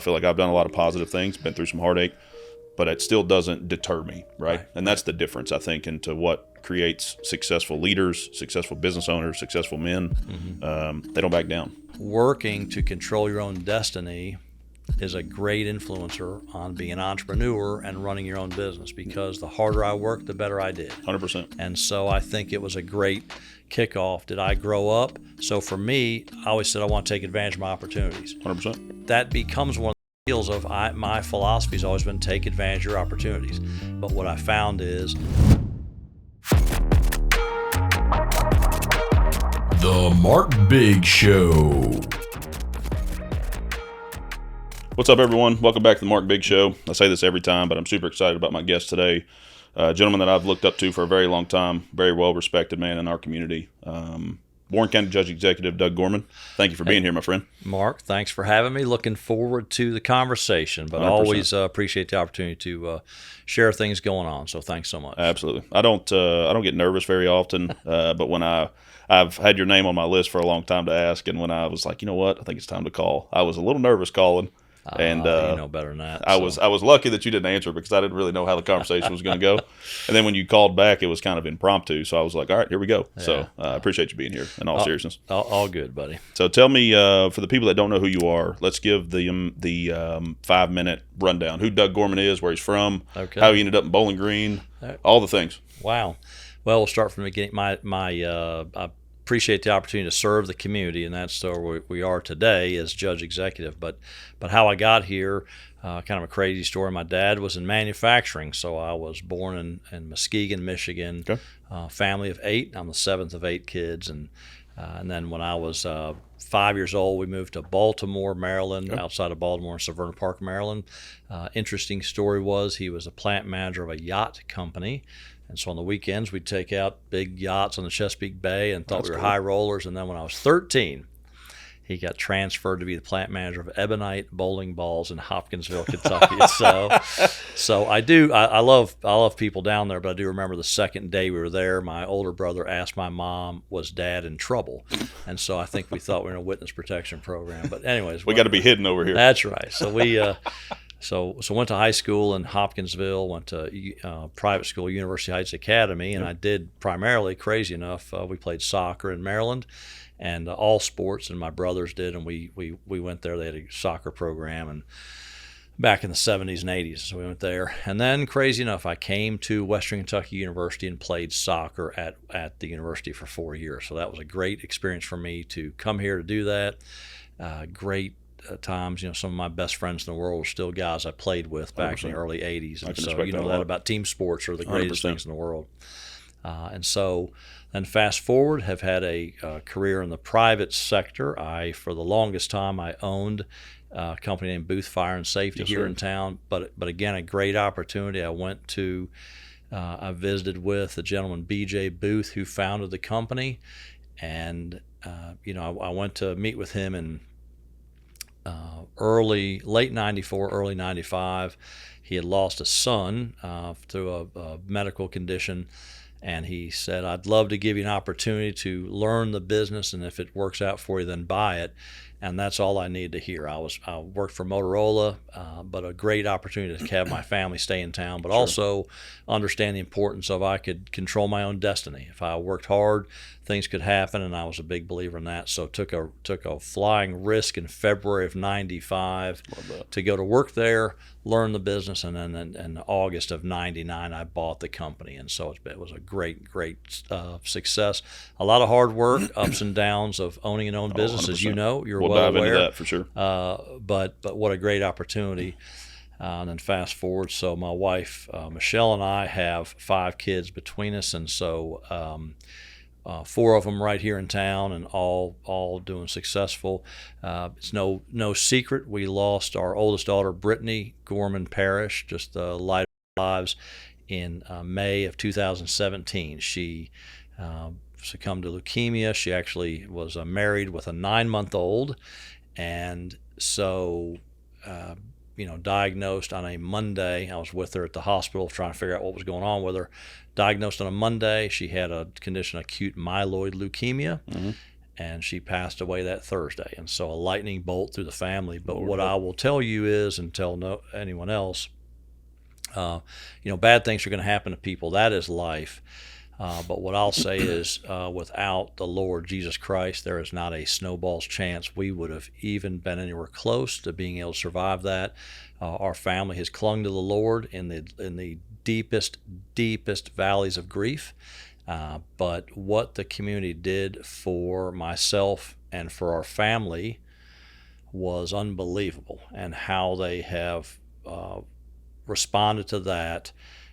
I feel like I've done a lot of positive things, been through some heartache, but it still doesn't deter me, right? And that's the difference, I think, into what creates successful leaders, successful business owners, successful men. They don't back down. Working to control your own destiny is a great influencer on being an entrepreneur and running your own business, because the harder I worked, the better I did. 100%. And so I think it was a great kickoff. Did I grow up? So for me, I always said I want to take advantage of my opportunities. 100%. That becomes one of the deals of my philosophy has always been take advantage of your opportunities. But what I found is The Mark Bigg Show. What's up, everyone? Welcome back to the Mark Bigg Show. I say this every time, but I'm super excited about my guest today. A gentleman that I've looked up to for a very long time, very well-respected man in our community. Warren County Judge Executive Doug Gorman. Thank you for being here, my friend. Mark, thanks for having me. Looking forward to the conversation, but 100%. always appreciate the opportunity to share things going on. So thanks so much. Absolutely. I don't get nervous very often, but when I've had your name on my list for a long time to ask, and when I was like, you know what, I think it's time to call, I was a little nervous calling. And you know better than that. I was lucky that you didn't answer because I didn't really know how the conversation was going to go. And then when you called back, it was kind of impromptu. So I was like, all right, here we go. Yeah. So I appreciate you being here in all seriousness. All good, buddy. So tell me, for the people that don't know who you are, let's give the 5-minute rundown. Who Doug Gorman is, where he's from, how he ended up in Bowling Green, all the things. Wow. Well, we'll start from the beginning. I appreciate the opportunity to serve the community, and that's where we are today as judge executive. But how I got here, kind of a crazy story. My dad was in manufacturing, so I was born in Muskegon, Michigan. Okay. Family of 8. I'm the 7th of 8 kids, and then when I was 5 years old, we moved to Baltimore, Maryland, outside of Baltimore, Severna Park, Maryland. Interesting story was he was a plant manager of a yacht company. And so on the weekends, we'd take out big yachts on the Chesapeake Bay and thought we were high rollers. And then when I was 13, he got transferred to be the plant manager of Ebonite Bowling Balls in Hopkinsville, Kentucky. So I love people down there, but I do remember the second day we were there, my older brother asked my mom, was Dad in trouble? And so I think we thought we were in a witness protection program. But anyways. We got to be hidden over here. That's right. So we... So went to high school in Hopkinsville, went to private school, University Heights Academy, and I did primarily, crazy enough, we played soccer in Maryland and all sports, and my brothers did, and we went there. They had a soccer program and back in the 70s and 80s, so we went there. And then, crazy enough, I came to Western Kentucky University and played soccer at the university for 4 years. So that was a great experience for me to come here to do that. Great times, some of my best friends in the world were still guys I played with back 100%. In the early 80s. And so you know that about team sports are the greatest 100%. Things in the world. And so then fast forward, have had a career in the private sector. For the longest time, I owned a company named Booth Fire and Safety here in town. But again, a great opportunity. I visited with the gentleman, B.J. Booth, who founded the company. And, I went to meet with him in late 94, early 95. He had lost a son through a medical condition, and he said, I'd love to give you an opportunity to learn the business, and if it works out for you, then buy it. And that's all I needed to hear. I worked for Motorola, but a great opportunity to have my family stay in town, but also understand the importance of I could control my own destiny. If I worked hard, things could happen, and I was a big believer in that. So took a flying risk in February of 95 to go to work there, learn the business, and then in August of 99, I bought the company. And so it was a great success. A lot of hard work, ups and downs of owning an own business, 100%. As you know. You're we'll well dive aware. Into that for sure. But what a great opportunity. And then fast forward, so my wife, Michelle, and I have 5 kids between us, and so 4 of them right here in town, and all doing successful. It's no secret we lost our oldest daughter, Brittany Gorman Parrish, just the light of our lives in May of 2017. She succumbed to leukemia. She actually was married with a 9-month-old, and so diagnosed on a Monday. I was with her at the hospital trying to figure out what was going on with her. Diagnosed on a Monday. She had a condition, acute myeloid leukemia. Mm-hmm. and she passed away that Thursday. And so a lightning bolt through the family. But Lord what help. I will tell you is, and tell anyone else, bad things are going to happen to people. That is life. But what I'll say is, without the Lord Jesus Christ, there is not a snowball's chance we would have even been anywhere close to being able to survive that. Our family has clung to the Lord in the deepest valleys of grief. But what the community did for myself and for our family was unbelievable, and how they have responded to that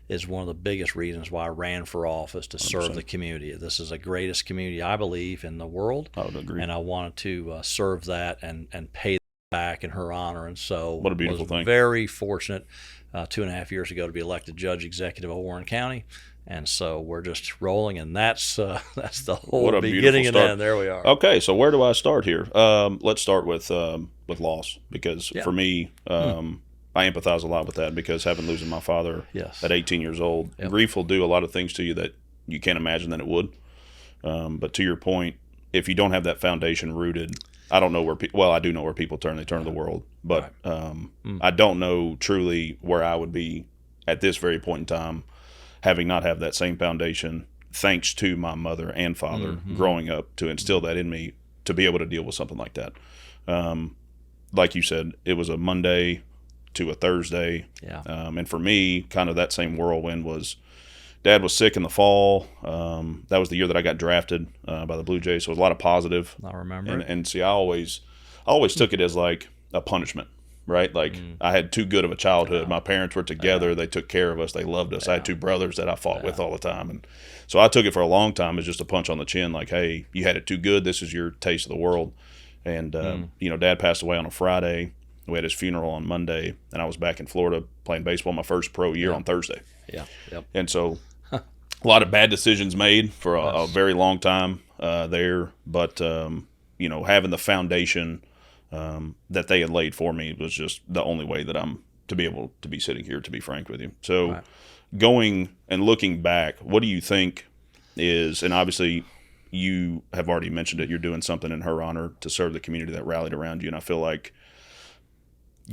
is one of the biggest reasons why I ran for office, to serve 100%. the community. This is the greatest community, I believe, in the world. I would agree. And I wanted to serve that and pay back in her honor. And so What a beautiful was thing. very fortunate 2.5 years ago to be elected judge executive of Warren County. And so we're just rolling, and that's the whole What a beginning beautiful and start. end. There we are. Okay, so where do I start here? Let's start with loss, because Yeah. for me, I empathize a lot with that, because having losing my father Yes. at 18 years old, Yep. grief will do a lot of things to you that you can't imagine that it would. But to your point, if you don't have that foundation rooted, I don't know where I do know where people turn. They turn to the world, but I don't know truly where I would be at this very point in time, having not have that same foundation, thanks to my mother and father growing up to instill that in me to be able to deal with something like that. Like you said, it was a Monday to a Thursday. Yeah. And for me, kind of that same whirlwind was, Dad was sick in the fall. That was the year that I got drafted by the Blue Jays, so it was a lot of positive. I remember. And see, I always took it as like a punishment, right? Like I had too good of a childhood. My parents were together. They took care of us. They loved us. I had two brothers that I fought with all the time. And so I took it for a long time as just a punch on the chin, like, hey, you had it too good. This is your taste of the world. And, Dad passed away on a Friday. We had his funeral on Monday, and I was back in Florida playing baseball my first pro year on Thursday. Yeah. Yep. And so a lot of bad decisions made for a very long time there. But, having the foundation that they had laid for me was just the only way that I'm to be able to be sitting here, to be frank with you. So going and looking back, what do you think is, and obviously you have already mentioned it, you're doing something in her honor to serve the community that rallied around you. And I feel like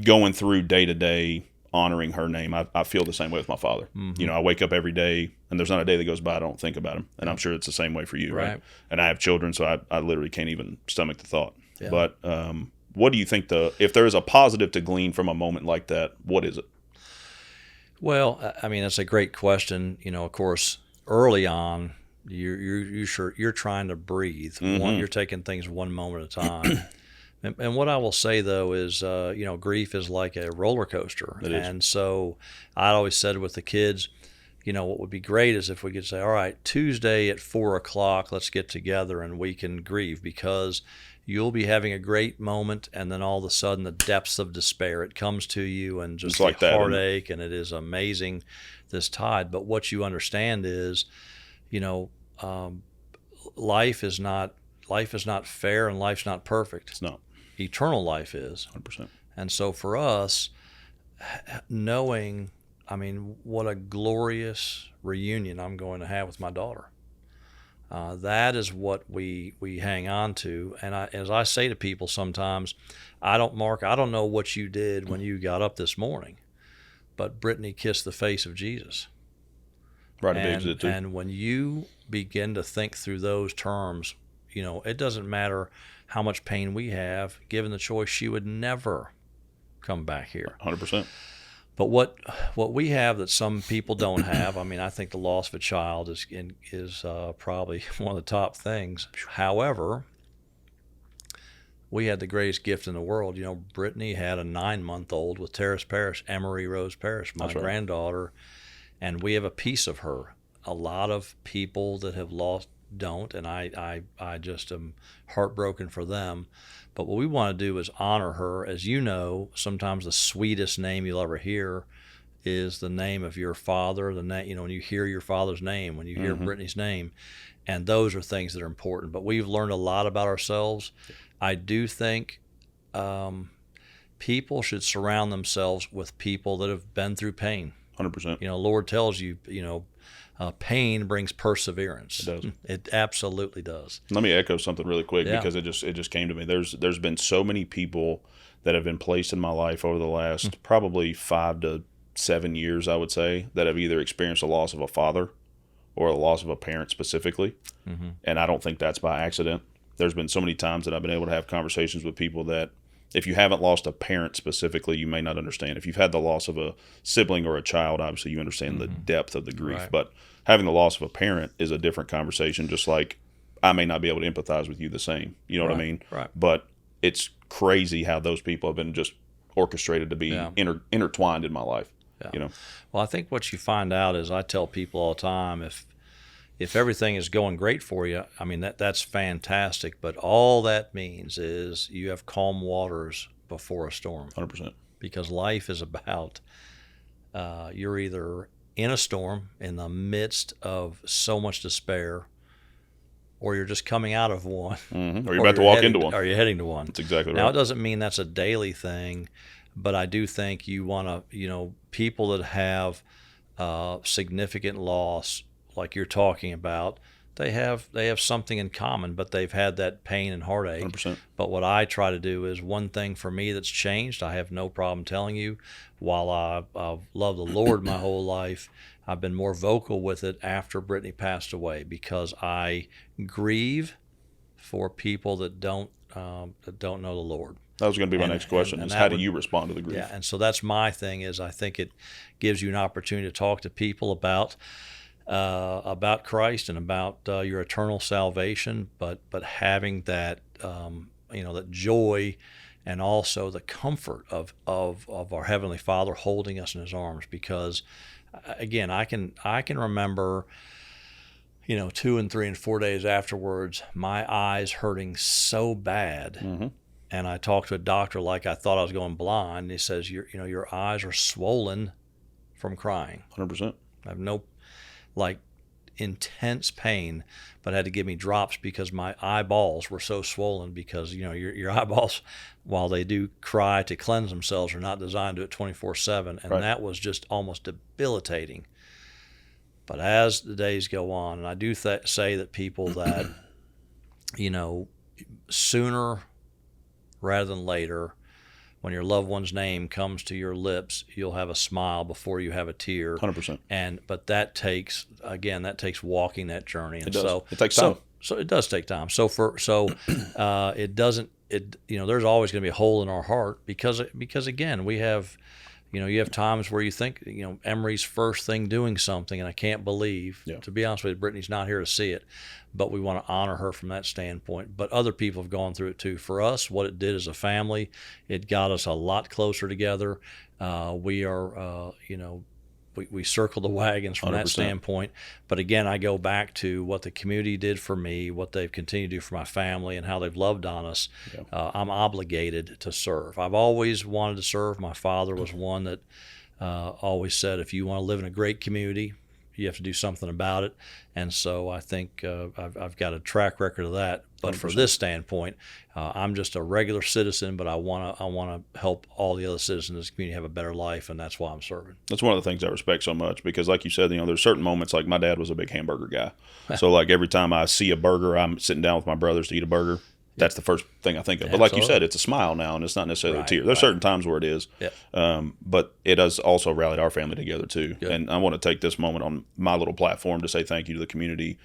going through day to day, honoring her name, I feel the same way with my father. I wake up every day, and there's not a day that goes by I don't think about him. And I'm sure it's the same way for you, right? And I have children, so I literally can't even stomach the thought. Yeah. But what do you think if there is a positive to glean from a moment like that, what is it? Well, I mean, that's a great question. Of course, early on, you're trying to breathe. You're taking things one moment at a time. And what I will say, though, is, grief is like a roller coaster. And so I always said with the kids, what would be great is if we could say, all right, Tuesday at 4:00, let's get together and we can grieve, because you'll be having a great moment, and then all of a sudden the depths of despair, it comes to you, and just like the heartache, and it is amazing, this tide. But what you understand is, life is not fair, and life's not perfect. It's not. Eternal life is. 100%. And so for us, knowing, what a glorious reunion I'm going to have with my daughter. That is what we hang on to. And as I say to people sometimes, I don't know what you did when you got up this morning, but Brittany kissed the face of Jesus. Right, and when you begin to think through those terms, it doesn't matter how much pain we have. Given the choice, she would never come back here. 100%. But what we have that some people don't have, I think the loss of a child is probably one of the top things. However, we had the greatest gift in the world. Brittany had a 9-month-old with Terrace Parrish, Emery Rose Parrish, my granddaughter, and we have a piece of her. A lot of people that have lost don't, and I just am heartbroken for them. But what we want to do is honor her. As you know, sometimes the sweetest name you'll ever hear is the name of your father. The name, when you hear your father's name, when you hear Brittany's name, and those are things that are important. But we've learned a lot about ourselves. I do think people should surround themselves with people that have been through pain. 100%. Lord tells you, pain brings perseverance. It does. It absolutely does. Let me echo something really quick Yeah. because it just came to me. There's been so many people that have been placed in my life over the last probably 5 to 7 years, I would say, that have either experienced the loss of a father or the loss of a parent specifically. And I don't think that's by accident. There's been so many times that I've been able to have conversations with people that if you haven't lost a parent specifically, you may not understand. If you've had the loss of a sibling or a child, obviously you understand the depth of the grief. Right. But having the loss of a parent is a different conversation, just like I may not be able to empathize with you the same. You know what I mean? Right. But it's crazy how those people have been just orchestrated to be intertwined in my life. Yeah. You know? Well, I think what you find out is I tell people all the time, if everything is going great for you, I mean, that's fantastic. But all that means is you have calm waters before a storm. 100%. Because life is about you're either in a storm in the midst of so much despair, or you're just coming out of one. Or you're about to walk into one. Or you're heading to one. That's exactly right. Now, it doesn't mean that's a daily thing, but I do think you want to, people that have significant loss, like you're talking about, they have something in common, but they've had that pain and heartache. 100%. But what I try to do is one thing for me that's changed, I have no problem telling you, while I've loved the Lord my whole life, I've been more vocal with it after Brittany passed away because I grieve for people that don't know the Lord. That was going to be my next question, is how do you respond to the grief? Yeah, and so that's my thing is I think it gives you an opportunity to talk to people about Christ and about your eternal salvation, but having that that joy and also the comfort of our Heavenly Father holding us in His arms. Because again, I can remember 2 and 3 and 4 days afterwards, my eyes hurting so bad. And I talked to a doctor like I thought I was going blind. And he says, your eyes are swollen from crying. 100%. I have no intense pain, but had to give me drops because my eyeballs were so swollen because your eyeballs, while they do cry to cleanse themselves, are not designed to do it 24/7, and that was just almost debilitating. But as the days go on, and I do say that people that sooner rather than later, when your loved one's name comes to your lips, you'll have a smile before you have a tear. 100%. But that takes walking that journey. And it does. So it takes time. So it does take time. It doesn't. There's always going to be a hole in our heart because again, we have. You have times where you think, Emery's first thing doing something, and I can't believe, to be honest with you, Brittany's not here to see it, but we want to honor her from that standpoint. But other people have gone through it too. For us, what it did as a family, it got us a lot closer together. We are, we circled the wagons from 100%. that standpoint. But again, I go back to what the community did for me, what they've continued to do for my family, and how they've loved on us. I'm obligated to serve. I've always wanted to serve. My father was one that always said, if you want to live in a great community, you have to do something about it. And so I think I've got a track record of that. But 100%. from this standpoint, I'm just a regular citizen, but I want to help all the other citizens in this community have a better life, and that's why I'm serving. That's one of the things I respect so much because, like you said, there's certain moments, like my dad was a big hamburger guy. So, like, every time I see a burger, I'm sitting down with my brothers to eat a burger. That's the first thing I think of. But like you said, it's a smile now, and it's not necessarily a tear. There's certain times where it is. But it has also rallied our family together, too. Good. And I want to take this moment on my little platform to say thank you to the community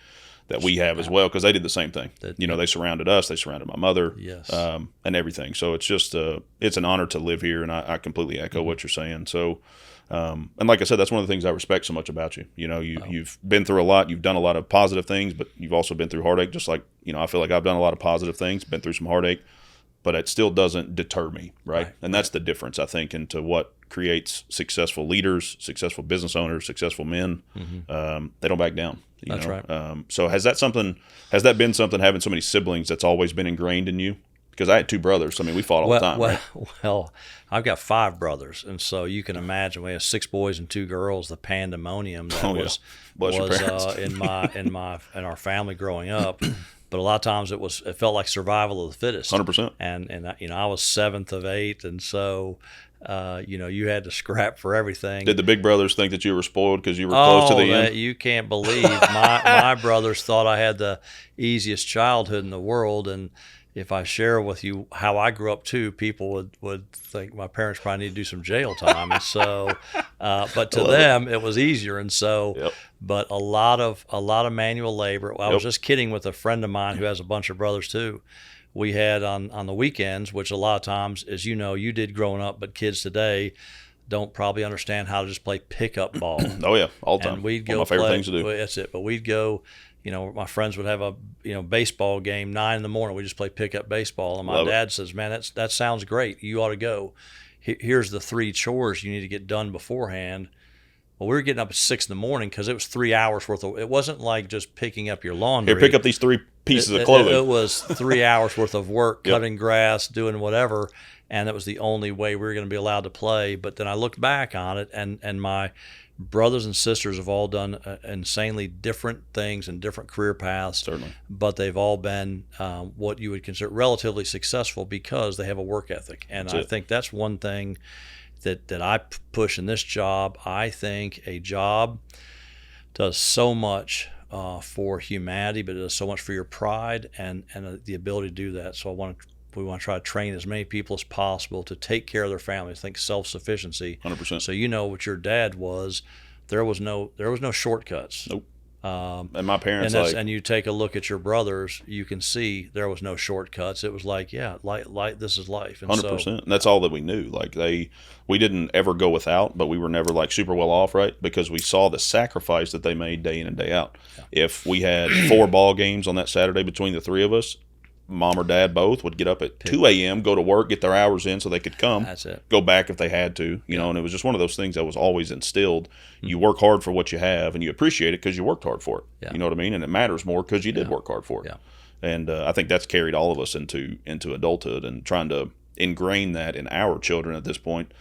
that we have as well, because they did the same thing. They surrounded us. They surrounded my mother. Yes. And everything. So it's just it's an honor to live here, and I completely echo what you're saying. So, and like I said, that's one of the things I respect so much about you. You've been through a lot. You've done a lot of positive things, but you've also been through heartache. Just like I feel like I've done a lot of positive things, been through some heartache, but it still doesn't deter me, right? And that's the difference, I think, into what creates successful leaders, successful business owners, successful men. They don't back down. That's right. So has that been something, having so many siblings, that's always been ingrained in you? Because I had 2 brothers. I mean, we fought all the time. Well, I've got 5 brothers, and so you can imagine we have 6 boys and 2 girls. The pandemonium that was in our family growing up. but a lot of times it felt like survival of the fittest. 100%. And I was 7th of 8, and so you had to scrap for everything. Did the big brothers think that you were spoiled because you were close to the end? You can't believe my brothers thought I had the easiest childhood in the world, and if I share with you how I grew up too, people would think my parents probably need to do some jail time. And so, but to them it was easier. And so, Yep. but a lot of manual labor. I was Yep. just kidding with a friend of mine who has a bunch of brothers too. We had on the weekends, which a lot of times, as you know, you did growing up, but kids today don't probably understand how to just play pickup ball. Oh yeah, all the time. And we'd One go of my favorite play. things to do. Well, that's it. But we'd go. My friends would have a baseball game 9 in the morning. We just play pickup baseball, and my Love it. dad says, "Man, that sounds great. You ought to go. Here's the 3 chores you need to get done beforehand." Well, we were getting up at 6 in the morning because it was 3 hours worth of. It wasn't like just picking up your laundry. Here, pick up these 3 pieces of clothing. It was 3 hours worth of work, Yep. cutting grass, doing whatever, and it was the only way we were going to be allowed to play. But then I looked back on it, and my brothers and sisters have all done insanely different things and different career paths. Certainly. But they've all been what you would consider relatively successful because they have a work ethic. And I think that's one thing that I push in this job. I think a job does so much for humanity, but it does so much for your pride and the ability to do that. So we want to try to train as many people as possible to take care of their families. I think self-sufficiency. 100%. So what your dad was. There was no shortcuts. Nope. And my parents and you take a look at your brothers, you can see there was no shortcuts. It was like, this is life. And 100%. So, And that's all that we knew. Like we didn't ever go without, but we were never like super well off, right? Because we saw the sacrifice that they made day in and day out. Yeah. If we had 4 ball games on that Saturday between the 3 of us, mom or dad both would get up at 2 a.m., go to work, get their hours in so they could come. That's it. Go back if they had to, and it was just one of those things that was always instilled. You work hard for what you have, and you appreciate it because you worked hard for it. Yeah. You know what I mean? And it matters more because you did work hard for it. Yeah. And I think that's carried all of us into adulthood and trying to ingrain that in our children at this point.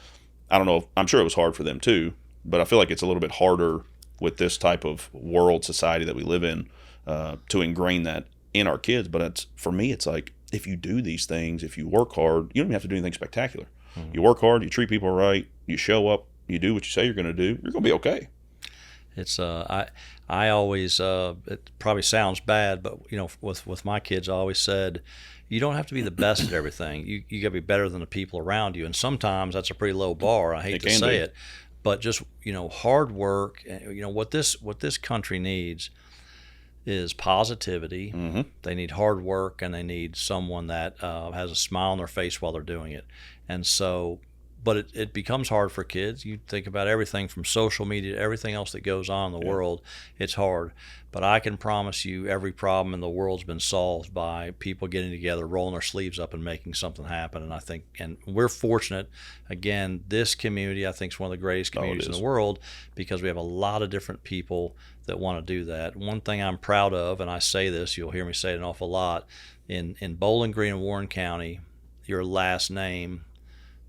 I don't know. I'm sure it was hard for them too, but I feel like it's a little bit harder with this type of world society that we live in to ingrain that in our kids. But for me, it's like, if you do these things, if you work hard, you don't even have to do anything spectacular. Mm-hmm. You work hard, you treat people right, you show up, you do what you say you're going to do, you're going to be okay. It's I always it probably sounds bad, but with my kids, I always said, you don't have to be the best at everything. You got to be better than the people around you, and sometimes that's a pretty low bar. I hate to say it, but just hard work. What this country needs is positivity. Mm-hmm. They need hard work, and they need someone that has a smile on their face while they're doing it. And so, but it becomes hard for kids. You think about everything from social media to everything else that goes on in the world. It's hard. But I can promise you every problem in the world's been solved by people getting together, rolling their sleeves up and making something happen. And I think, and we're fortunate, again, this community I think is one of the greatest communities in the world because we have a lot of different people that want to do that. One thing I'm proud of, and I say this, you'll hear me say it an awful lot, in Bowling Green and Warren County, your last name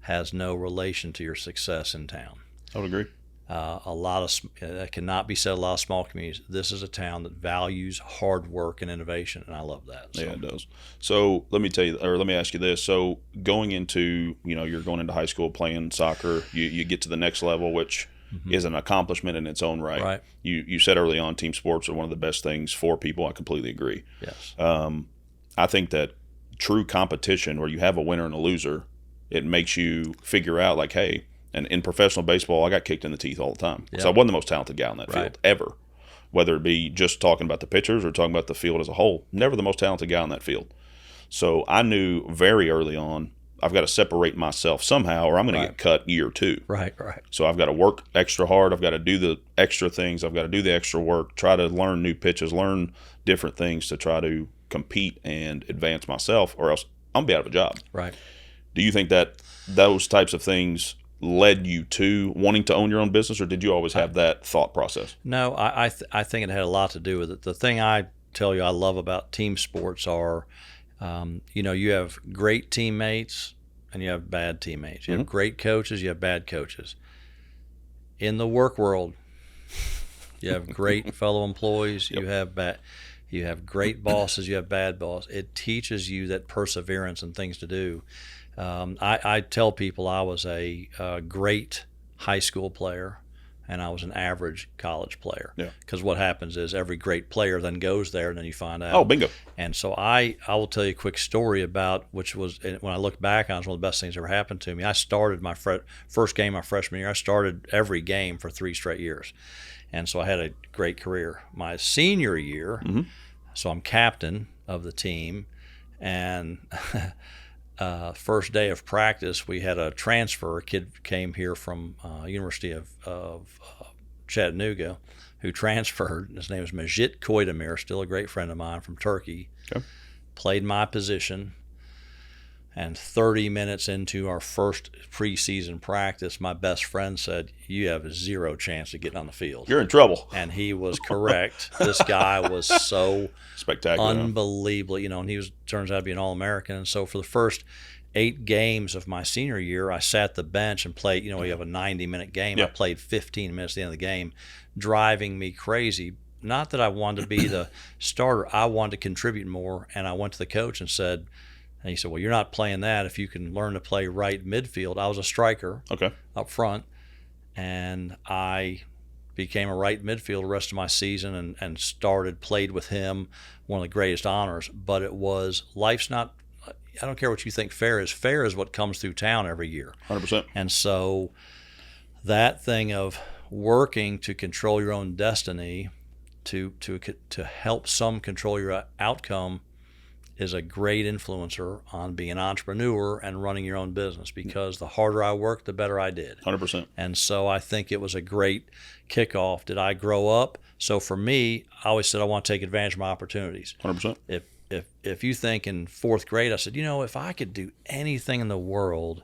has no relation to your success in town. I would agree. That cannot be said. A lot of small communities. This is a town that values hard work and innovation, and I love that. So. Yeah, it does. So let me ask you this. So going into, you're going into high school playing soccer, you get to the next level, which is an accomplishment in its own right. Right. You said early on, team sports are one of the best things for people. I completely agree. Yes. I think that true competition, where you have a winner and a loser, it makes you figure out like, hey. And in professional baseball, I got kicked in the teeth all the time because I wasn't the most talented guy on that field ever. Whether it be just talking about the pitchers or talking about the field as a whole, never the most talented guy on that field. So I knew very early on, I've got to separate myself somehow or I'm going to get cut year 2. Right. So I've got to work extra hard. I've got to do the extra things. I've got to do the extra work, try to learn new pitches, learn different things to try to compete and advance myself, or else I'm going to be out of a job. Right. Do you think that those types of things led you to wanting to own your own business, or did you always have that thought process? No, I think it had a lot to do with it. The thing I tell you I love about team sports are, you have great teammates and you have bad teammates. You have great coaches, you have bad coaches. In the work world, you have great fellow employees, you have bad. You have great bosses, you have bad bosses. It teaches you that perseverance and things to do. I tell people I was a great high school player and I was an average college player. Yeah. Because what happens is every great player then goes there and then you find out. Oh, bingo. And so I will tell you a quick story about, which was, when I look back on it, it's one of the best things that ever happened to me. I started my first game my freshman year. I started every game for 3 straight years. And so I had a great career. My senior year, so I'm captain of the team, and first day of practice, we had a transfer. A kid came here from University of Chattanooga who transferred. His name is Majit Koydemir, still a great friend of mine from Turkey. Okay. Played my position. And 30 minutes into our first preseason practice, my best friend said, "You have 0 chance of getting on the field." You're in trouble. And he was correct. This guy was so Spectacular. unbelievable, and he turns out to be an All-American. And so for the first 8 games of my senior year, I sat the bench and played. You have a 90-minute game. Yeah. I played 15 minutes at the end of the game, driving me crazy. Not that I wanted to be the starter. I wanted to contribute more. And I went to the coach and he said, "Well, you're not playing that if you can learn to play right midfield." I was a striker up front, and I became a right midfielder the rest of my season and played with him, one of the greatest honors. But it was, life's not, I don't care what you think fair is. Fair is what comes through town every year. 100%. And so that thing of working to control your own destiny, to help some control your outcome, is a great influencer on being an entrepreneur and running your own business, because the harder I worked, the better I did. 100%. And so I think it was a great kickoff. Did I grow up? So for me, I always said I want to take advantage of my opportunities. 100%. If you think in 4th grade, I said, if I could do anything in the world,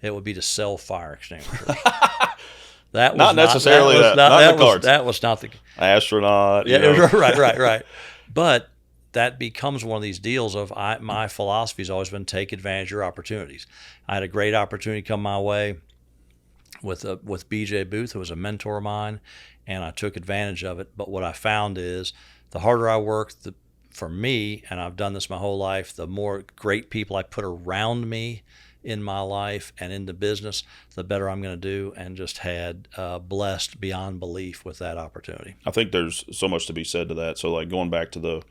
it would be to sell fire extinguishers. That was not necessarily that. Not the cards. That was not the astronaut. Yeah, right. But that becomes one of these deals of my philosophy has always been take advantage of your opportunities. I had a great opportunity come my way with BJ Booth, who was a mentor of mine, and I took advantage of it. But what I found is the harder I work, for me, and I've done this my whole life, the more great people I put around me in my life and in the business, the better I'm going to do, and just had blessed beyond belief with that opportunity. I think there's so much to be said to that. So, like, going back to the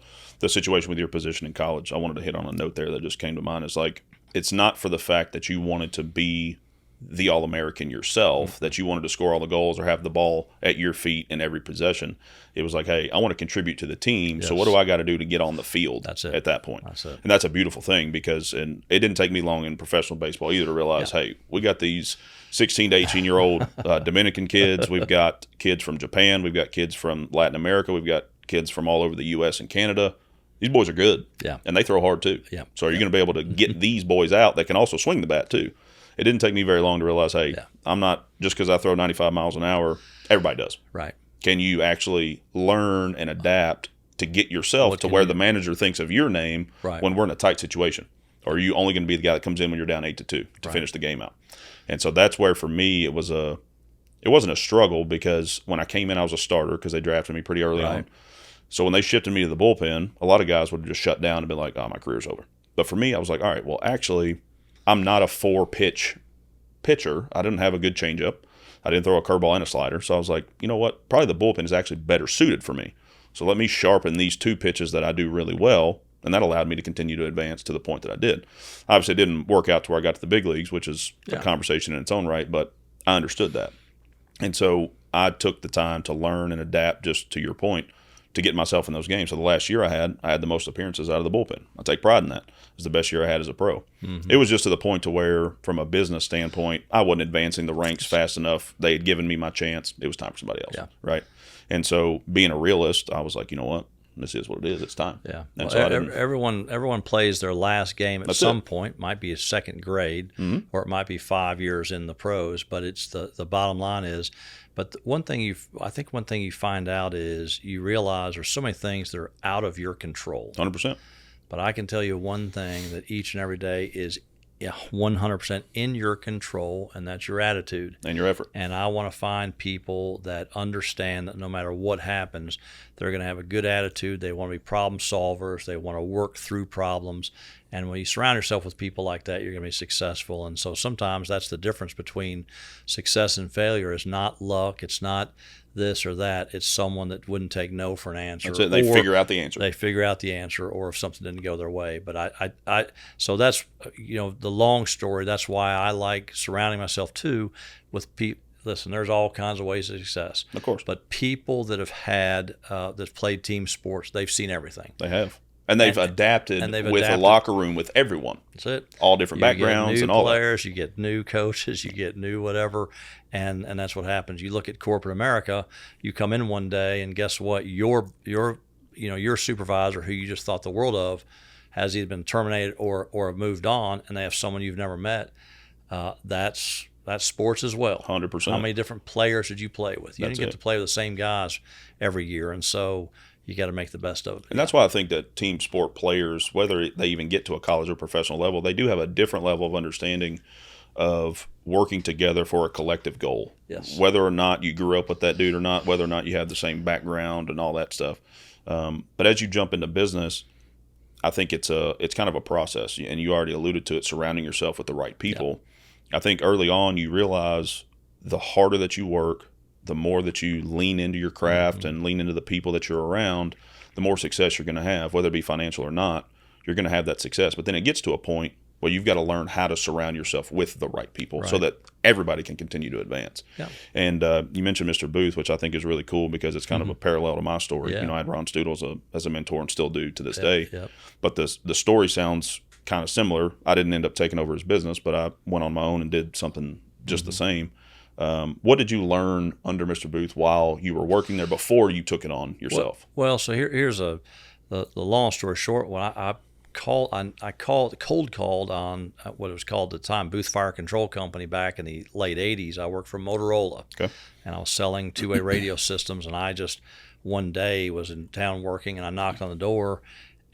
situation with your position in college, I wanted to hit on a note there that just came to mind. Is like, it's not for the fact that you wanted to be the All-American yourself, that you wanted to score all the goals or have the ball at your feet in every possession. It was like, hey, I want to contribute to the team, Yes. so what do I got to do to get on the field? That's it. At that point? That's it. And that's a beautiful thing, because it didn't take me long in professional baseball either to realize, hey, we got these 16 to 18-year-old Dominican kids. We've got kids from Japan. We've got kids from Latin America. We've got kids from all over the U.S. and Canada. These boys are good. Yeah. And they throw hard too. Yeah. So are you going to be able to get these boys out that can also swing the bat too? It didn't take me very long to realize, hey, I'm not, just because I throw 95 miles an hour, everybody does. Right. Can you actually learn and adapt to get yourself to where the manager thinks of your name when we're in a tight situation? Or are you only going to be the guy that comes in when you're down 8-2 to finish the game out? And so that's where, for me, it wasn't a struggle, because when I came in, I was a starter because they drafted me pretty early on. So when they shifted me to the bullpen, a lot of guys would have just shut down and been like, oh, my career's over. But for me, I was like, all right, well, actually, I'm not a 4-pitch pitcher. I didn't have a good changeup. I didn't throw a curveball and a slider. So I was like, you know what? Probably the bullpen is actually better suited for me. So let me sharpen these 2 pitches that I do really well, and that allowed me to continue to advance to the point that I did. Obviously, it didn't work out to where I got to the big leagues, which is a conversation in its own right, but I understood that. And so I took the time to learn and adapt, just to your point, to get myself in those games. So the last year I had the most appearances out of the bullpen. I take pride in that. It was the best year I had as a pro. It was just to the point to where, from a business standpoint, I wasn't advancing the ranks fast enough. They had given me my chance. It was time for somebody else, right? And so, being a realist, I was like, you know what? This is what it is. It's time. Yeah. And Well, so everyone plays their last game at some point. Might be a second grade, or it might be 5 years in the pros. But it's the bottom line is. But one thing you find out is you realize there's so many things that are out of your control. 100%. But I can tell you one thing that each and every day is yeah, 100% in your control, and that's your attitude and your effort. And I want to find people that understand that no matter what happens, they're going to have a good attitude. They want to be problem solvers. They want to work through problems. And when you surround yourself with people like that, you're going to be successful. And so sometimes that's the difference between success and failure. Is not luck. It's not this or that. It's someone that wouldn't take no for an answer. That's it. They figure out the answer. They figure out the answer, or if something didn't go their way. But so that's, the long story. That's why I like surrounding myself too with people. Listen, there's all kinds of ways of success. Of course. But people that have had, that's played team sports, they've seen everything. They have. And they've adapted with a locker room with everyone. That's it. All different backgrounds and all that. You get new players, you get new coaches, you get new whatever, and that's what happens. You look at corporate America, you come in one day and guess what? Your supervisor, who you just thought the world of, has either been terminated or have moved on, and they have someone you've never met. That's sports as well. 100%. How many different players did you play with? You didn't get to play with the same guys every year, and so you got to make the best of it. And that's why I think that team sport players, whether they even get to a college or professional level, they do have a different level of understanding of working together for a collective goal. Yes. Whether or not you grew up with that dude or not, whether or not you have the same background and all that stuff. But as you jump into business, I think it's kind of a process, and you already alluded to it, surrounding yourself with the right people. Yeah. I think early on you realize the harder that you work, the more that you lean into your craft and lean into the people that you're around, the more success you're going to have, whether it be financial or not. You're going to have that success. But then it gets to a point where you've got to learn how to surround yourself with the right people so that everybody can continue to advance. Yeah. And you mentioned Mr. Booth, which I think is really cool because it's kind of a parallel to my story. Yeah. I had Ron Stoodle as a mentor and still do to this day. Yep. But the story sounds kind of similar. I didn't end up taking over his business, but I went on my own and did something just the same. What did you learn under Mr. Booth while you were working there before you took it on yourself? Well, so here's the long story short. When I cold called on what it was called at the time, Booth Fire Control Company, back in the late 80s. I worked for Motorola, and I was selling two-way radio systems. And I just one day was in town working, and I knocked on the door.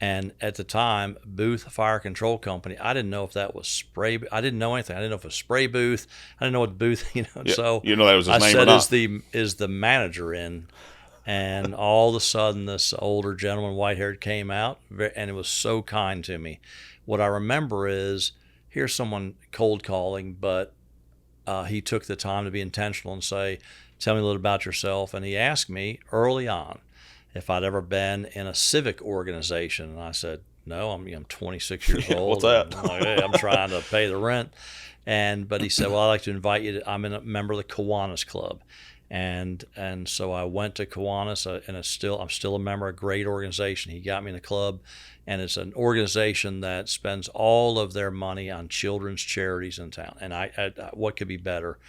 And at the time, Booth Fire Control Company, I didn't know if that was spray. I didn't know anything. I didn't know if it was spray booth. I didn't know what booth, So that was his name said, or not. is the manager in? And all of a sudden, this older gentleman, white-haired, came out, and it was so kind to me. What I remember is, here's someone cold calling, but he took the time to be intentional and say, tell me a little about yourself. And he asked me early on if I'd ever been in a civic organization. And I said, no, I'm 26 years old. What's that? I'm like, hey, I'm trying to pay the rent. But he said, well, I'd like to invite you I'm a member of the Kiwanis Club. And so I went to Kiwanis, and I'm still a member of a great organization. He got me in the club, and it's an organization that spends all of their money on children's charities in town. And I what could be better?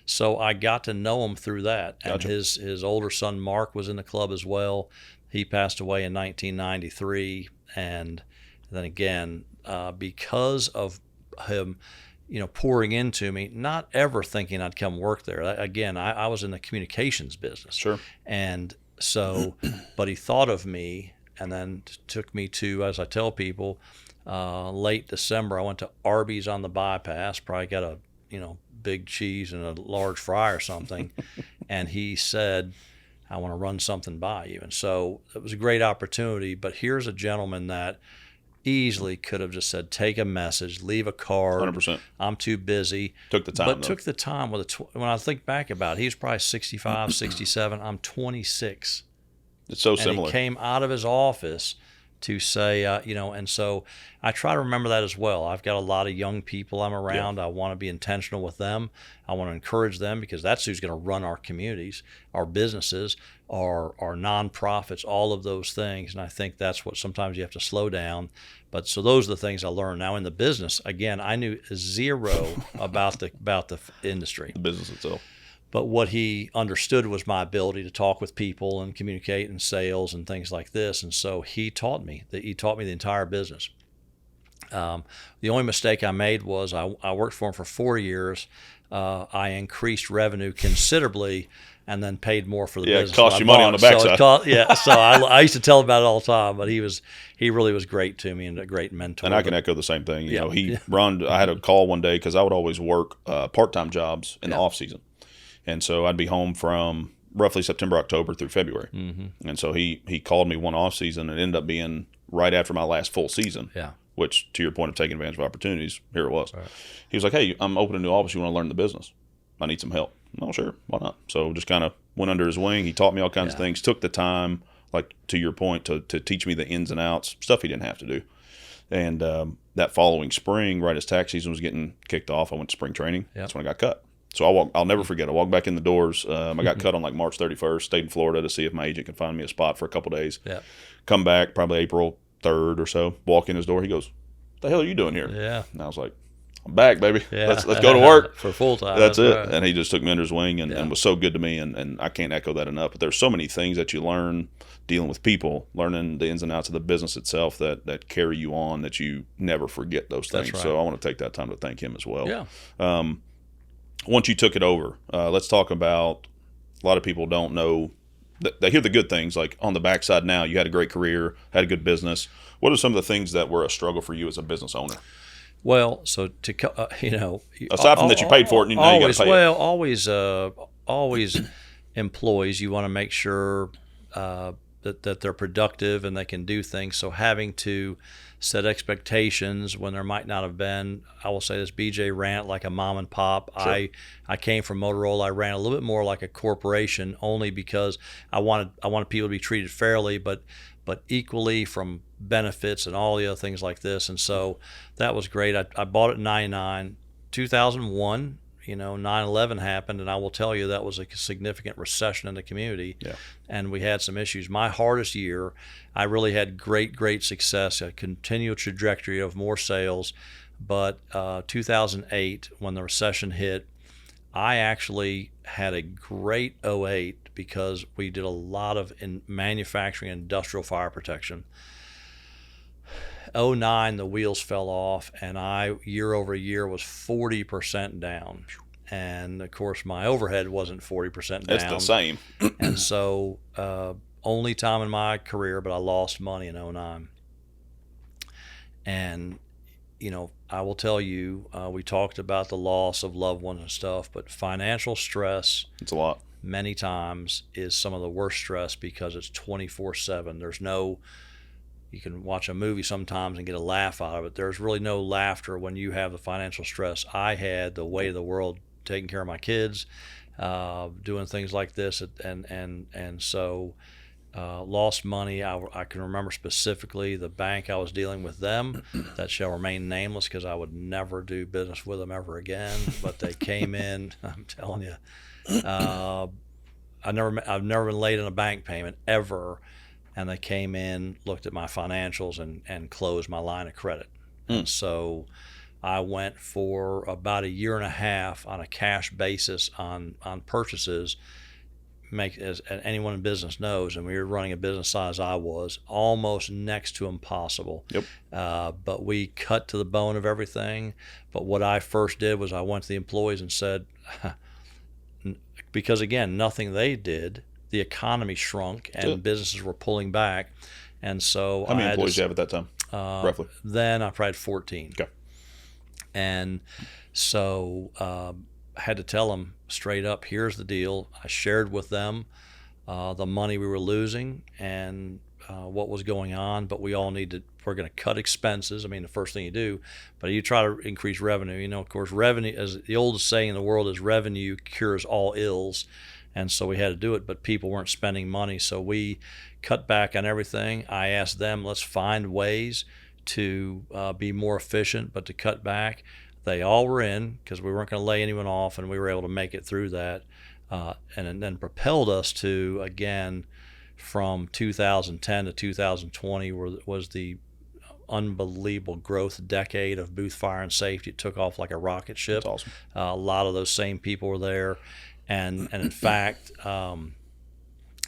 So I got to know him through that. And Gotcha. his older son, Mark, was in the club as well. He passed away in 1993. And then again, because of him, pouring into me, not ever thinking I'd come work there. Again, I was in the communications business. Sure. And so, but he thought of me, and then took me to, as I tell people, late December, I went to Arby's on the bypass, probably got a, big cheese and a large fry or something. And he said, I want to run something by you. And so it was a great opportunity. But here's a gentleman that easily could have just said, take a message, leave a card. 100%. I'm too busy. Took the time. But took the time. When I think back about it, he was probably 65, 67. I'm 26. It's so And similar. he came out of his office to say, and so I try to remember that as well. I've got a lot of young people I'm around. I want to be intentional with them. I want to encourage them, because that's who's going to run our communities, our businesses, our nonprofits, all of those things. And I think that's what sometimes you have to slow down. But so those are the things I learned. Now in the business, again, I knew zero about the industry, the business itself. But what he understood was my ability to talk with people and communicate in sales and things like this. And so he taught me the entire business. The only mistake I made was I worked for him for 4 years. I increased revenue considerably and then paid more for the Yeah, it business. cost that I you money bought. on the backside. So I used to tell him about it all the time, but he really was great to me and a great mentor. And I can echo the same thing. You Yeah. know, I had a call one day because I would always work part-time jobs in the off season. And so I'd be home from roughly September, October through February. Mm-hmm. And so he called me one off season, and it ended up being right after my last full season. Yeah. Which, to your point of taking advantage of opportunities, here it was. Right. He was like, "Hey, I'm opening a new office. You want to learn the business? I need some help." Oh, sure, why not? So just kind of went under his wing. He taught me all kinds of things. Took the time, like to your point, to teach me the ins and outs, stuff he didn't have to do. And that following spring, right as tax season was getting kicked off, I went to spring training. Yep. That's when I got cut. So I'll never forget. I walked back in the doors. I got cut on like March 31st. Stayed in Florida to see if my agent could find me a spot for a couple days. Yeah. Come back probably April 3rd or so. Walk in his door. He goes, "What the hell are you doing here?" Yeah. And I was like, "I'm back, baby. Yeah. Let's go to work for full time." That's it." Right. And he just took me under his wing and was so good to me. And I can't echo that enough. But there's so many things that you learn dealing with people, learning the ins and outs of the business itself that carry you on, that you never forget those things. That's right. So I want to take that time to thank him as well. Yeah. Once you took it over, let's talk about, a lot of people don't know, they hear the good things, like on the backside now, you had a great career, had a good business. What are some of the things that were a struggle for you as a business owner? Well, so Aside from that you paid for it and now you got to pay it. Always employees, you want to make sure that they're productive and they can do things. So having to set expectations when there might not have been. I will say this: BJ ran it like a mom and pop. Sure. I came from Motorola. I ran a little bit more like a corporation, only because I wanted people to be treated fairly, but equally from benefits and all the other things like this. And so that was great. I bought it in 99. 2001, 9/11 happened, and I will tell you that was a significant recession in the community. Yeah. And we had some issues. My hardest year, I really had great success, a continual trajectory of more sales. But 2008, when the recession hit, I actually had a great 08 because we did a lot of manufacturing and industrial fire protection. 09, the wheels fell off, and I, year over year, was 40% down. And of course, my overhead wasn't 40% down. It's the same. And so, only time in my career, but I lost money in 09. And, I will tell you, we talked about the loss of loved ones and stuff, but financial stress, It's a lot. many times, is some of the worst stress because it's 24/7. There's no, you can watch a movie sometimes and get a laugh out of it. There's really no laughter when you have the financial stress. I had the weight of the world taking care of my kids, doing things like this, and so lost money. I can remember specifically the bank I was dealing with them, that shall remain nameless because I would never do business with them ever again. But they came in. I'm telling you, I've never been late on a bank payment ever. And they came in, looked at my financials, and closed my line of credit. And so I went for about a year and a half on a cash basis on purchases. As anyone in business knows, and we were running a business size I was, almost next to impossible. Yep. But we cut to the bone of everything. But what I first did was I went to the employees and said, because again, nothing they did, the economy shrunk and businesses were pulling back. And so how many employees do you have at that time, roughly? Then I probably had 14. Okay. And so I had to tell them straight up, here's the deal. I shared with them the money we were losing and what was going on, but we're going to cut expenses. I mean, the first thing you do, but you try to increase revenue. Of course, revenue, as the oldest saying in the world, is revenue cures all ills. And so we had to do it, but people weren't spending money. So we cut back on everything. I asked them, let's find ways to be more efficient, but to cut back. They all were in because we weren't going to lay anyone off, and we were able to make it through that. And then propelled us to, again, from 2010 to 2020 was the unbelievable growth decade of Booth Fire and Safety. It took off like a rocket ship. That's awesome. A lot of those same people were there. And in fact,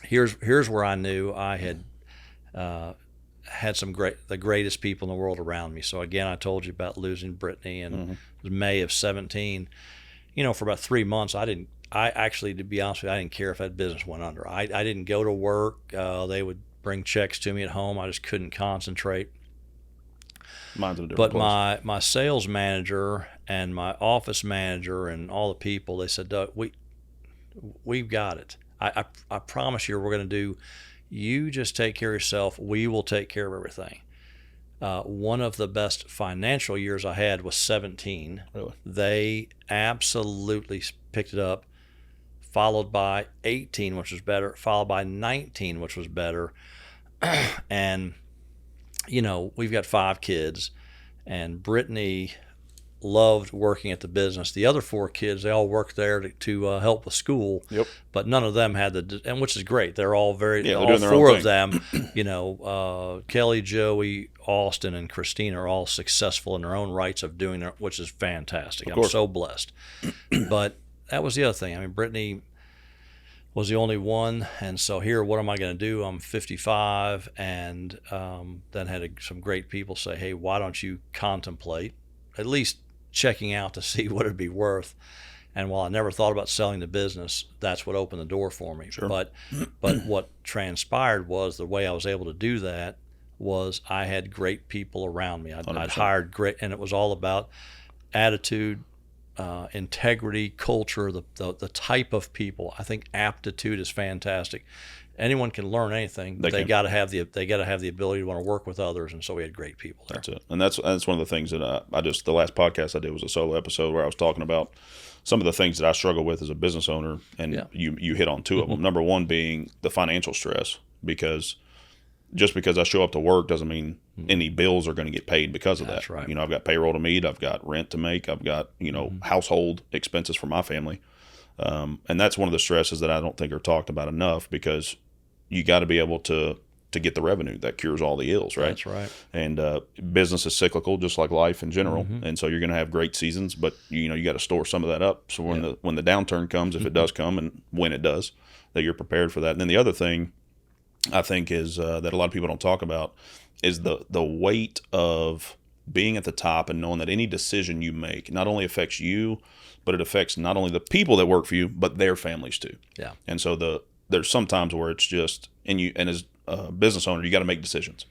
here's where I knew I had had the greatest people in the world around me. So again, I told you about losing Brittany, and it was May of 17. for about 3 months, I actually, to be honest with you, I didn't care if that business went under. I didn't go to work. They would bring checks to me at home. I just couldn't concentrate. Mine's in a different But place. my sales manager and my office manager and all the people, they said, Doug, we've got it. I promise you, we're going to do. You just take care of yourself. We will take care of everything. One of the best financial years I had was 17. Really? They absolutely picked it up, followed by 18, which was better, followed by 19, which was better. And, we've got 5 kids, and Brittany loved working at the business. The other 4 kids, they all worked there to help with school. Yep. But none of them had and which is great. They're all all doing their 4 own of them, Kelly, Joey, Austin, and Christine are all successful in their own rights of doing it, which is fantastic. I'm so blessed. But that was the other thing. I mean, Brittany was the only one, and so here, what am I going to do? I'm 55, and then had some great people say, hey, why don't you contemplate at least checking out to see what it'd be worth. And while I never thought about selling the business, that's what opened the door for me. Sure. But what transpired was the way I was able to do that was I had great people around me. I'd hired great, and it was all about attitude, integrity, culture, the type of people. I think aptitude is fantastic. Anyone can learn anything. They got to have the ability to want to work with others, and so we had great people there. That's it, and that's one of the things that I just, the last podcast I did was a solo episode where I was talking about some of the things that I struggle with as a business owner, and you hit on 2 of them. Number one being the financial stress, because just because I show up to work doesn't mean any bills are going to get paid because of that. That's right. I've got payroll to meet, I've got rent to make, I've got household expenses for my family, and that's one of the stresses that I don't think are talked about enough, because you got to be able to get the revenue that cures all the ills, right? That's right. And business is cyclical, just like life in general. And so you're going to have great seasons, but you got to store some of that up. So when the downturn comes, if it does come, and when it does, that you're prepared for that. And then the other thing I think is that a lot of people don't talk about is the weight of being at the top and knowing that any decision you make not only affects you, but it affects not only the people that work for you, but their families too. Yeah. And so there's some times where it's just, and as a business owner, you got to make decisions.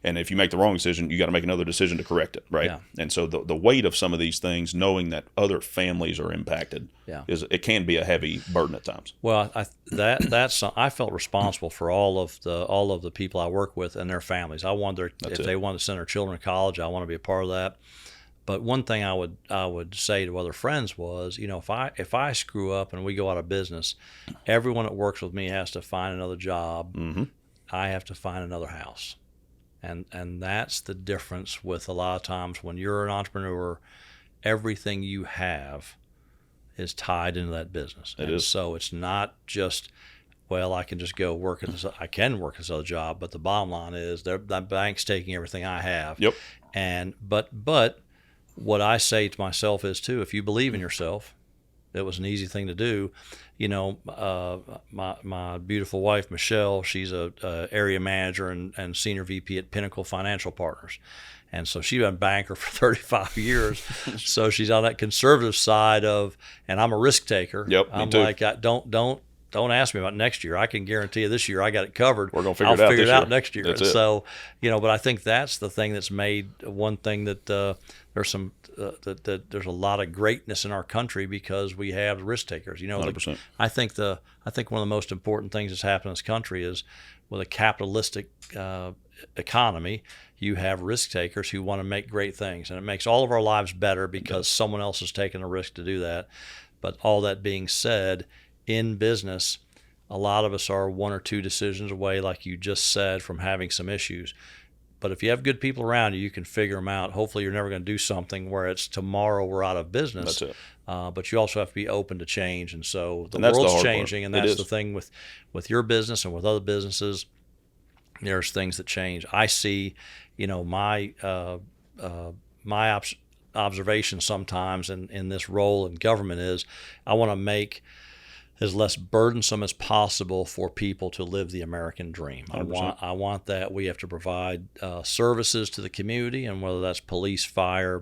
And if you make the wrong decision, you got to make another decision to correct it, right? Yeah. And so the weight of some of these things, knowing that other families are impacted, it can be a heavy burden at times. Well, I felt responsible for all of the people I work with and their families. I wanted if they wanted to send their children to college, I want to be a part of that. But one thing I would say to other friends was, if I screw up and we go out of business, everyone that works with me has to find another job. Mm-hmm. I have to find another house. And that's the difference with a lot of times when you're an entrepreneur, everything you have is tied into that business. It is. So it's not just, well, I can just go work at this. I can work this other job, but the bottom line is the bank's taking everything I have. Yep. And but what I say to myself is too, if you believe in yourself, it was an easy thing to do. My beautiful wife, Michelle, she's a area manager and senior VP at Pinnacle Financial Partners. And so she's been a banker for 35 years. So she's on that conservative side of, and I'm a risk taker. Yep, I'm me too. like, don't ask me about next year. I can guarantee you this year I got it covered. We're going to I'll figure it out next year. That's And it. so, but I think that's the thing that's made one thing that there's there's a lot of greatness in our country because we have risk takers. 100%. I think one of the most important things that's happened in this country is with a capitalistic economy, you have risk takers who want to make great things, and it makes all of our lives better because someone else has taken a risk to do that. But all that being said, in business, a lot of us are 1 or 2 decisions away, like you just said, from having some issues. But if you have good people around you, you can figure them out. Hopefully, you're never going to do something where it's tomorrow we're out of business. That's it. But you also have to be open to change. And so the that's the world's hard part. changing, and It that's is. the thing with your business and with other businesses. There's things that change. I see, my observation sometimes in this role in government is I want to make as less burdensome as possible for people to live the American dream. 100%. I want that. We have to provide services to the community, and whether that's police, fire,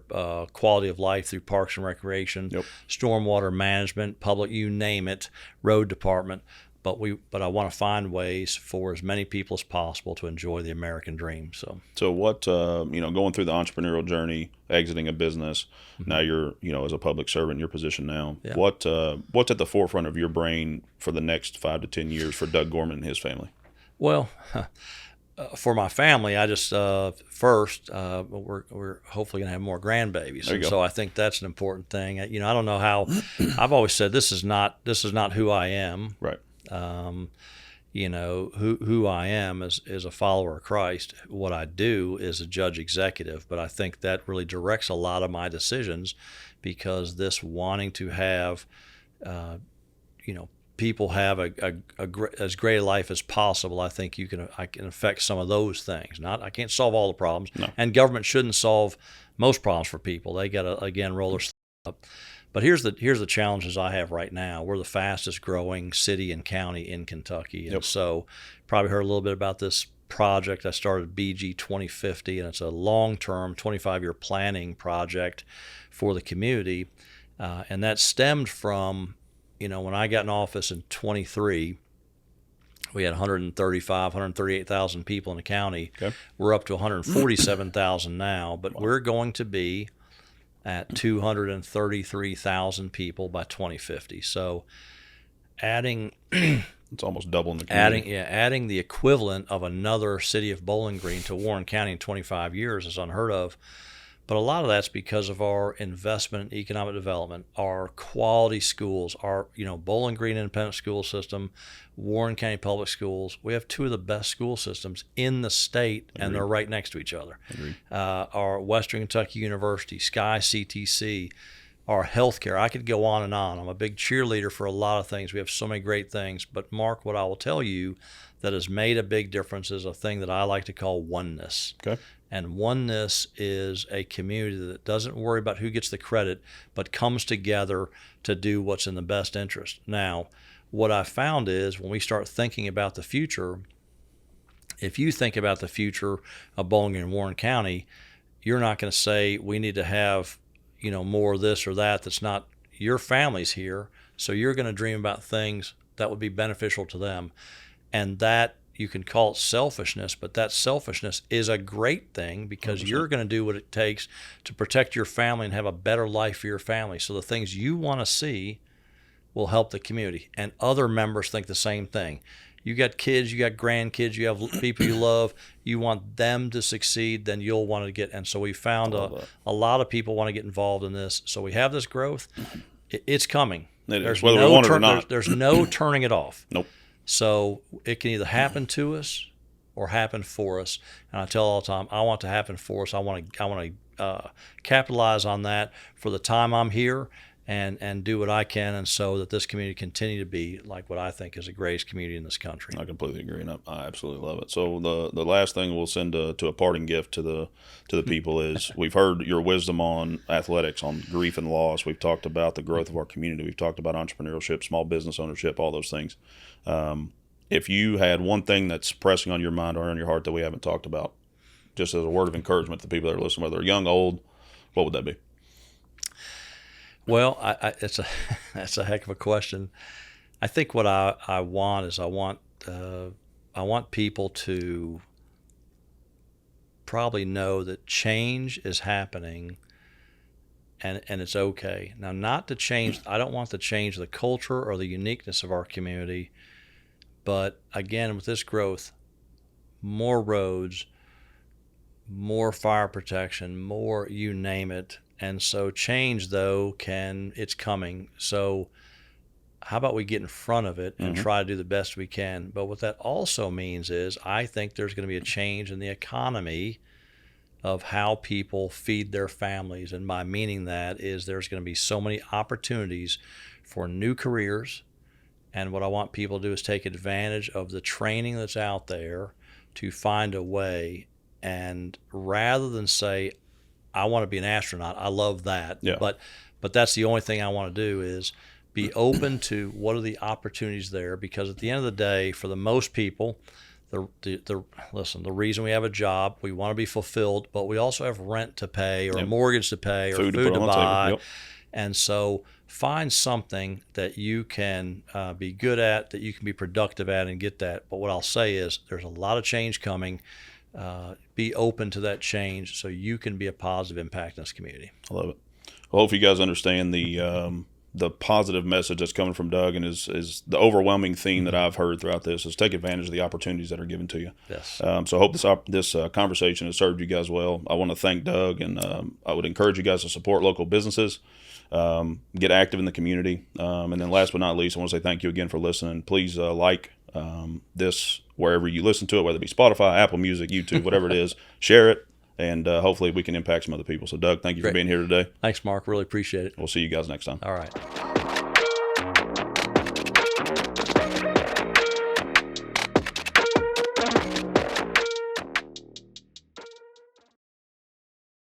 quality of life through parks and recreation, Yep. stormwater management, public, you name it, road department. But I want to find ways for as many people as possible to enjoy the American dream. So what, going through the entrepreneurial journey, exiting a business, now you're, as a public servant in your position now, Yeah. what's at the forefront of your brain for the next 5 to 10 years for Doug Gorman and his family? Well, for my family, I just first we're hopefully going to have more grandbabies, There you and go. so I think that's an important thing. I don't know how. I've always said this is not who I am. Right. Who I am is a follower of Christ. What I do is a judge executive, but I think that really directs a lot of my decisions, because this wanting to have, people have as great a life as possible. I think I can affect some of those things. I can't solve all the problems, No. and government shouldn't solve most problems for people. They got to again roll their sleeves up. But here's the challenges I have right now. We're the fastest growing city and county in Kentucky. And Yep. so probably heard a little bit about this project. I started BG 2050, and it's a long-term 25-year planning project for the community. And that stemmed from, when I got in office in 23, we had 138,000 people in the county. Okay. We're up to 147,000 now, but we're going to be at 233,000 people by 2050. So adding It's almost doubling the community. adding the equivalent of another city of Bowling Green to Warren County in 25 years is unheard of. But a lot of that's because of our investment in economic development, our quality schools, our Bowling Green Independent School System, Warren County Public Schools. We have two of the best school systems in the state, and they're right next to each other. Our Western Kentucky University, Sky CTC, our healthcare. I could go on and on. I'm a big cheerleader for a lot of things. We have so many great things. But Mark, what I will tell you that has made a big difference is a thing that I like to call oneness. Okay. And oneness is a community that doesn't worry about who gets the credit, but comes together to do what's in the best interest. Now, what I found is when we start thinking about the future, if you think about the future of Bowling Green and Warren County, you're not going to say we need to have, more of this or that. That's not your family's here. So you're going to dream about things that would be beneficial to them. And that, you can call it selfishness, but that selfishness is a great thing, because 100%. you're going to do what it takes to protect your family and have a better life for your family. So the things you want to see will help the community, and other members think the same thing. You got kids, you got grandkids, you have people you love, you want them to succeed, then you'll want to get. And so we found a lot of people want to get involved in this. So we have this growth. It's coming. It is, There's whether we want it or not. There's no turning it off. Nope. So it can either happen to us or happen for us. And I tell all the time, I want it to happen for us. I want to capitalize on that for the time I'm here, and do what I can, and so that this community continue to be like what I think is the greatest community in this country. I completely agree, and I absolutely love it. So the last thing we'll send to a parting gift to the people is, we've heard your wisdom on athletics, on grief and loss. We've talked about the growth of our community. We've talked about entrepreneurship, small business ownership, all those things. If you had one thing that's pressing on your mind or on your heart that we haven't talked about, just as a word of encouragement to the people that are listening, whether they're young, old, what would that be? Well, that's a heck of a question. I think what I want is I want people to probably know that change is happening, and it's okay. Now, not to change. I don't want to change the culture or the uniqueness of our community, but again, with this growth, more roads, more fire protection, more you name it. And so change, though, it's coming. So how about we get in front of it and try to do the best we can? But what that also means is, I think there's going to be a change in the economy of how people feed their families. And by meaning that is, there's going to be so many opportunities for new careers. And what I want people to do is take advantage of the training that's out there to find a way. And rather than say, I want to be an astronaut, I love that. Yeah. But that's the only thing I want to do is, Be open to what are the opportunities there, because at the end of the day, for the most people, listen, the reason we have a job, we want to be fulfilled, but we also have rent to pay or a mortgage to pay or food to buy. Yep. And so find something that you can be good at, that you can be productive at, and get that. But what I'll say is there's a lot of change coming. Be open to that change so you can be a positive impact in this community. I love it. Well, hope you guys understand the positive message that's coming from Doug, and is the overwhelming theme that I've heard throughout this is take advantage of the opportunities that are given to you. Yes. So I hope this conversation has served you guys well. I want to thank Doug, and I would encourage you guys to support local businesses, get active in the community, and then last but not least, I want to say thank you again for listening. Please like this wherever you listen to it, whether it be Spotify, Apple Music, YouTube, whatever it is. Share it. And hopefully we can impact some other people. So, Doug, thank you for being here today. Thanks, Mark. Really appreciate it. We'll see you guys next time. All right.